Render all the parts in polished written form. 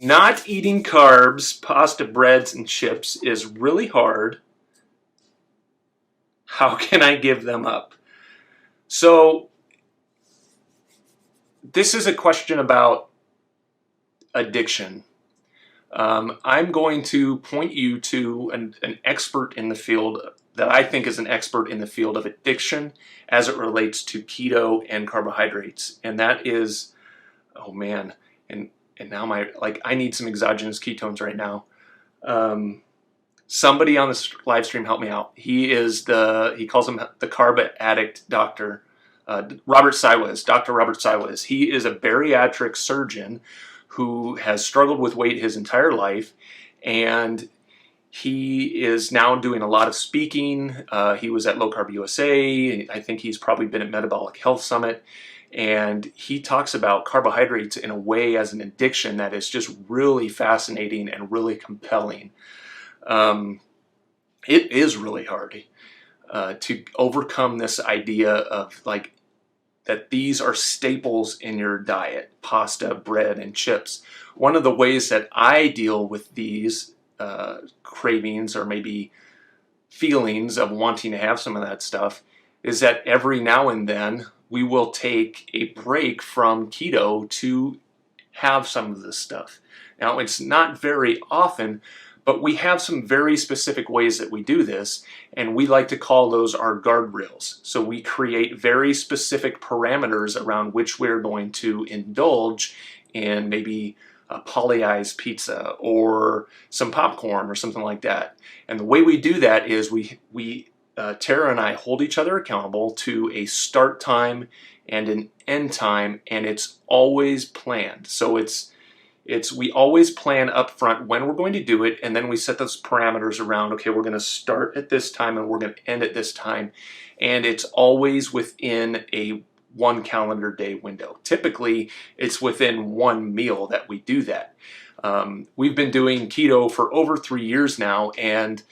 Not eating carbs, pasta, breads, and chips is really hard. How can I give them up? So this is a question about addiction. I'm going to point you to an expert in the field that I think is an expert in the field of addiction as it relates to keto and carbohydrates. And that is, oh man, and now I need some exogenous ketones right now. Somebody on this live stream help me out. He calls him the carb addict doctor, Robert Siwes, Dr. Robert Siwes. He is a bariatric surgeon who has struggled with weight his entire life, and he is now doing a lot of speaking. He was at Low Carb USA. I think he's probably been at Metabolic Health Summit, and he talks about carbohydrates in a way as an addiction that is just really fascinating and really compelling. It is really hard to overcome this idea of that these are staples in your diet: pasta, bread, and chips. One of the ways that I deal with these cravings or maybe feelings of wanting to have some of that stuff is that every now and then we will take a break from keto to have some of this stuff. Now, it's not very often, but we have some very specific ways that we do this, and we like to call those our guardrails. So we create very specific parameters around which we're going to indulge in maybe a polyized pizza or some popcorn or something like that. And the way we do that is Tara and I hold each other accountable to a start time and an end time, and it's always planned. So we always plan up front when we're going to do it, and then we set those parameters around, okay, we're going to start at this time and we're going to end at this time, and it's always within a 1 calendar day window. Typically, it's within one meal that we do that. We've been doing keto for over 3 years now, and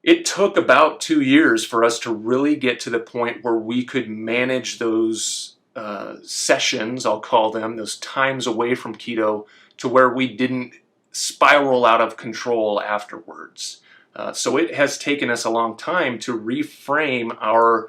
it took about 2 years for us to really get to the point where we could manage those sessions, I'll call them, those times away from keto, to where we didn't spiral out of control afterwards. So it has taken us a long time to reframe our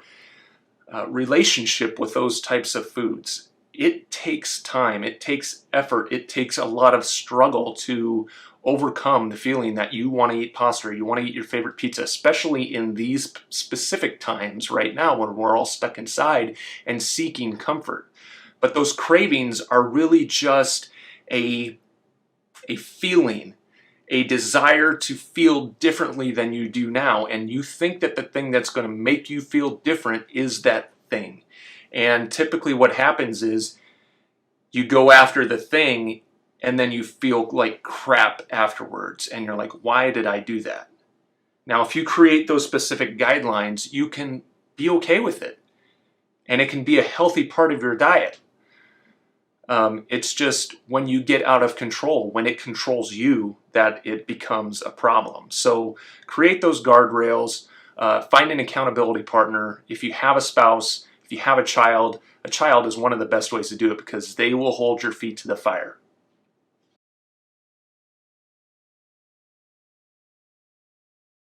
relationship with those types of foods. It takes time, it takes effort, it takes a lot of struggle to overcome the feeling that you want to eat pasta or you want to eat your favorite pizza, especially in these specific times right now when we're all stuck inside and seeking comfort. But those cravings are really just a feeling, a desire to feel differently than you do now, and you think that the thing that's going to make you feel different is that thing. And typically what happens is you go after the thing and then you feel like crap afterwards, and you're like, why did I do that? Now, if you create those specific guidelines, you can be okay with it, and it can be a healthy part of your diet. It's just when you get out of control, when it controls you, that it becomes a problem. So create those guardrails, find an accountability partner. If you have a spouse, if you have a child is one of the best ways to do it, because they will hold your feet to the fire.